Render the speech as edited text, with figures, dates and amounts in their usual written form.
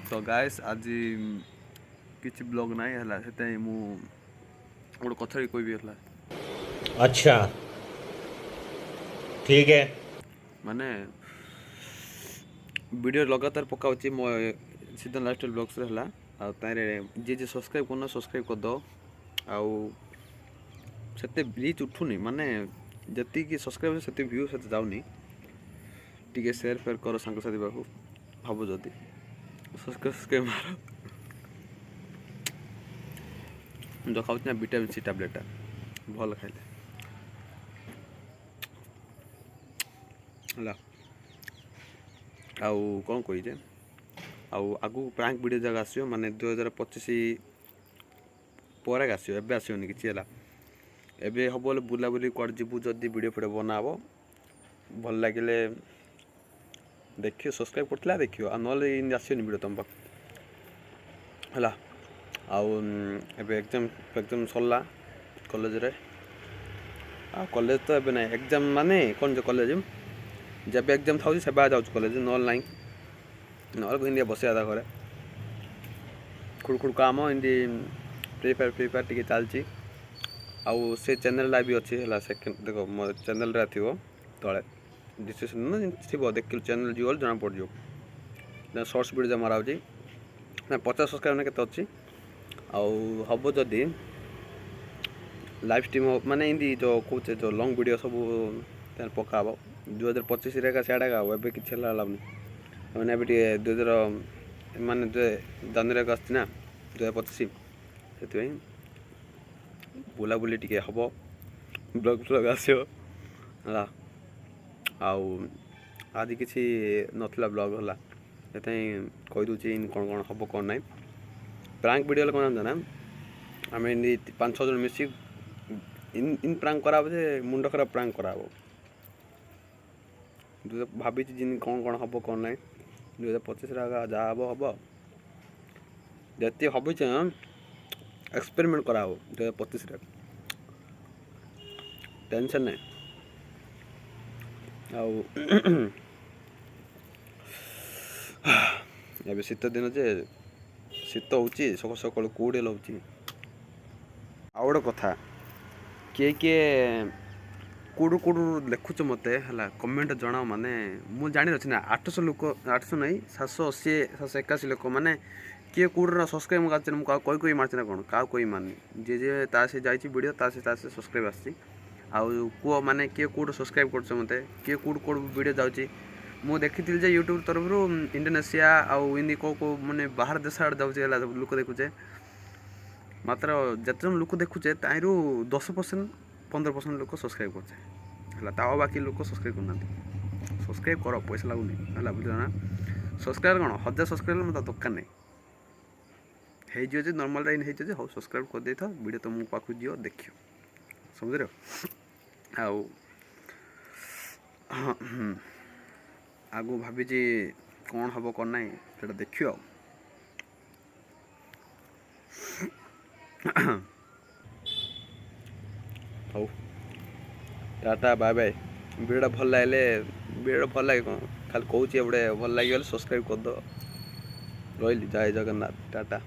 तो गाइस आज किसी ब्लॉग ना है से मु गोटे कथा कहबी है अच्छा ठीक है। माने वीडियो लगातार पकाऊँ मो सीधन लाइफस्टाइल ब्लॉग्स है जी जी सब्सक्राइब करना सब्सक्राइब कर दो आउ से रीच उठुनी माने जी सब्सक्राइब से व्यू से जाऊनी टी सेयार फेयर कर सांगसाथी पाक हम जदि सब्सक्राइब मार जो खाऊँ ना विटामिन सी टैबलेट भल खाइले है आउ कौन कहीजे आगु प्रांक वीडियो जगह आसो माने 2025 पर आसो एबे आसोनी किसी है एबे हम बोले बुलाबुली कर जीवु जदि वीडियो फीडियो बनाब भल लगे देखियो सब्सक्राइब करथिला देखियो आ नले आसोनी वीडियो तुम पाक है आउ एबे एग्जाम सरला कॉलेज रे आ कॉलेज तो एबे ना एग्जाम माने कौन जो कॉलेज जब एग्जाम था से जाऊँ कॉलेज नल ना ना बस आधा घरे खुड़ काम एमती फ्री फायर टी चलती आउ से चैनल भी अच्छी है सेकेंड देख मो चैनल थी तले डिस्क्रिप्शन थी देख चैनल जी जना पड़ जाओ सर्ट्स वीडियो मरा ना 50 सब्सक्राइब के अच्छी आउ हम जदि लाइव स्ट्रीम माने एमती जो कौचे जो लंग वीडियो सब पका 2025 सियाड़ा का एवं किसी लाभनी मैंने अभी 2000 माने जनवरी आसना 2025 से बुलाबुली टी हम ब्लॉग फ्लॉग आसो है आज किसी नथला ब्लॉग है कहीदे कौन कौन हम कौन ना प्रांक वीडियो कौन जाना आम 5-6 जन मिसी इन प्रांक करा जे मुंड खराब प्रांक करा भाभी जिन कौन कौन हम कौन ना 2025 जहाँ हम हम जिते भाई एक्सपेरिमेंट करा 2025 टेंशन नहीं आउ शीत दिन जे शीत हो सका सका कूड़े लगे आउ गोटे कथा किए कूड़ू कूड़ू लिखुच मत है कमेंट जनाओ माने मुझे जानी अच्छी ना 800 लोक 800 नहीं 780 781 लोक माने किए कूड़ा सब्सक्राइब मुझे कही मार्च ना कौन क्या कोई मानी जी जे तासे जाइए वीडियो तासे सब्सक्राइब आसी आउ कह माने किए कूड़ सब्सक्राइब कर मत किए कूड़ कौड़ वीडियो जाऊँगी मुझे देखी जे यूट्यूब तरफ इंडोनेशिया आउ इन्दी कौ कौ माने बाहर देश आड़े जाऊँचे लोक देखुचे मात्र जिते लोक देखुचे ताइरु 10% 15% लोक सब्सक्राइब करछे ता बाकी लोक सब्सक्राइब करना सब्सक्राइब कर पैसा लगुनि है बुझल ना सब्सक्राइब कौन 1000 सब्सक्राइब मतलब दरकार नहीं हो नर्माल लाइन हो सब्सक्राइब कर दे था वीडियो तुम पाक दियो देखियो समझ रहे आउ आगु भाभी कौन हम कौन ना से देखियो हौ टाटा बाय बाय वीडियो भल लगे वीडियो भल लगे कौन खाली कौच गोटे भल लगे सब्सक्राइब कर दो रही जय जगन्नाथ टाटा।